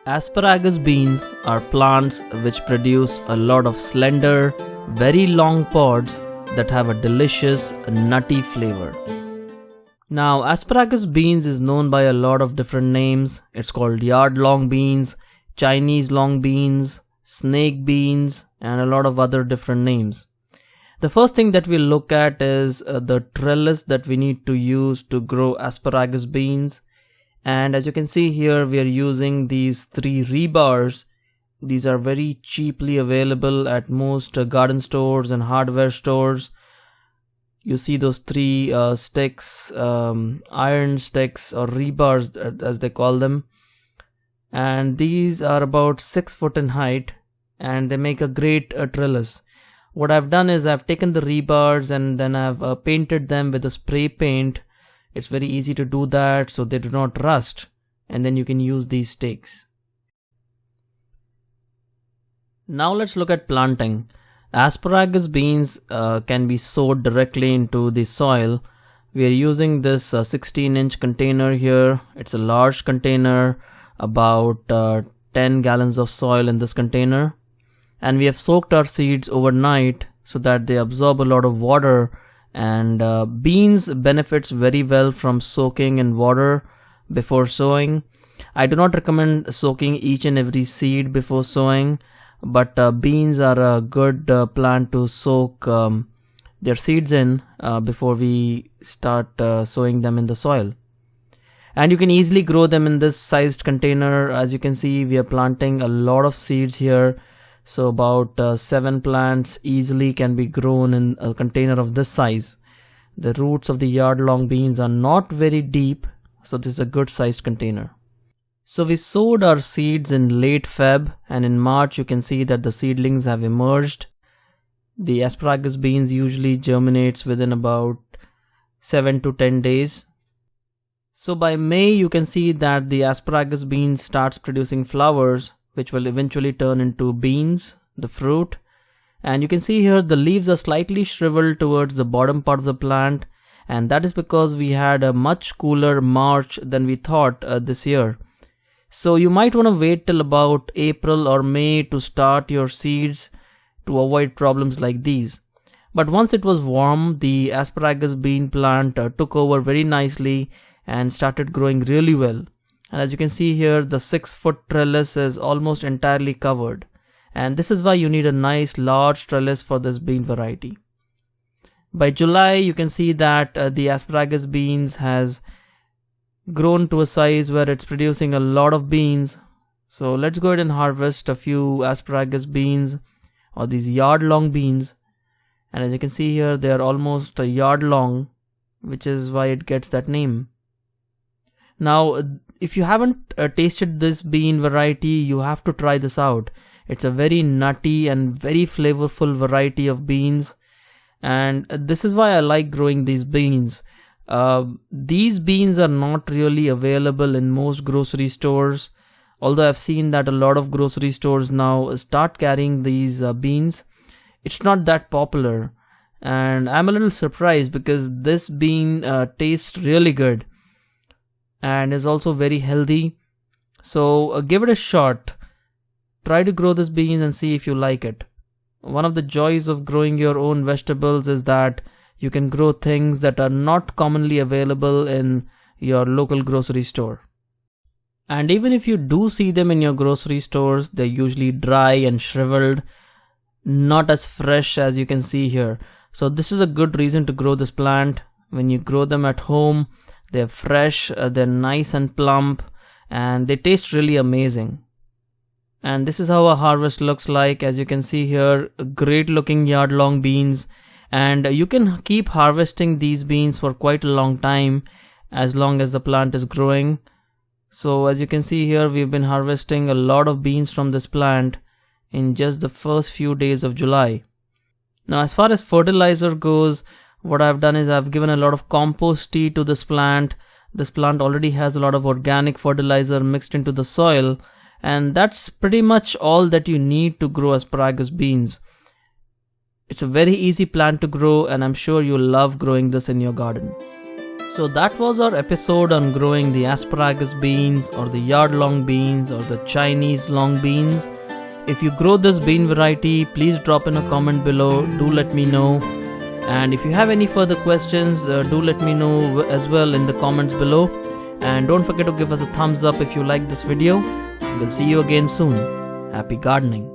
Asparagus beans are plants which produce a lot of slender, very long pods that have a delicious, nutty flavor. Now, asparagus beans is known by a lot of different names. It's called YardLong beans, Chinese long beans, snake beans, and a lot of other different names. The first thing that we'll look at is the trellis that we need to use to grow asparagus beans. And as you can see here, we are using these 3 rebars. These are very cheaply available at most garden stores and hardware stores. You see those 3 sticks, iron sticks or rebars as they call them. And these are about 6 foot in height and they make a great trellis. What I've done is I've taken the rebars and then I've painted them with a spray paint. It's very easy to do that so they do not rust, and then you can use these stakes. Now let's look at planting. Asparagus beans can be sowed directly into the soil. We are using this 16-inch container here. It's a large container, about 10 gallons of soil in this container. And we have soaked our seeds overnight so that they absorb a lot of water, and beans benefits very well from soaking in water before sowing. I do not recommend soaking each and every seed before sowing, but beans are a good plant to soak their seeds in before we start sowing them in the soil. And you can easily grow them in this sized container. As you can see, we are planting a lot of seeds here. So about 7 plants easily can be grown in a container of this size. The roots of the YardLong beans are not very deep, so this is a good sized container. So we sowed our seeds in late Feb, and in March you can see that the seedlings have emerged. The asparagus beans usually germinates within about 7 to 10 days. So by May you can see that the asparagus bean starts producing flowers, which will eventually turn into beans, the fruit. And you can see here the leaves are slightly shriveled towards the bottom part of the plant, and that is because we had a much cooler March than we thought this year. So you might want to wait till about April or May to start your seeds to avoid problems like these. But once it was warm, the asparagus bean plant took over very nicely and started growing really well. And as you can see here, the 6-foot trellis is almost entirely covered. And this is why you need a nice large trellis for this bean variety. By July, you can see that the asparagus beans has grown to a size where it's producing a lot of beans. So let's go ahead and harvest a few asparagus beans, or these YardLong beans. And as you can see here, they are almost a yard long, which is why it gets that name. Now, if you haven't tasted this bean variety, you have to try this out. It's a very nutty and very flavorful variety of beans, and this is why I like growing these beans. These beans are not really available in most grocery stores, although I've seen that a lot of grocery stores now start carrying these beans. It's not that popular, and I'm a little surprised because this bean tastes really good and is also very healthy. So give it a shot. Try to grow this beans and see if you like it. One of the joys of growing your own vegetables is that you can grow things that are not commonly available in your local grocery store. And even if you do see them in your grocery stores, they're usually dry and shriveled, not as fresh as you can see here. So this is a good reason to grow this plant. When you grow them at home, they're fresh, they're nice and plump, and they taste really amazing. And this is how a harvest looks like. As you can see here, great looking YardLong beans, and you can keep harvesting these beans for quite a long time as long as the plant is growing. So as you can see here, we've been harvesting a lot of beans from this plant in just the first few days of July. Now as far as fertilizer goes, what I've done is I've given a lot of compost tea to this plant. This plant already has a lot of organic fertilizer mixed into the soil, and that's pretty much all that you need to grow asparagus beans. It's a very easy plant to grow, and I'm sure you'll love growing this in your garden. So that was our episode on growing the asparagus beans or the YardLong beans or the Chinese long beans. If you grow this bean variety, please drop in a comment below. Do let me know. And if you have any further questions, do let me know as well in the comments below. And don't forget to give us a thumbs up if you like this video. We'll see you again soon. Happy gardening.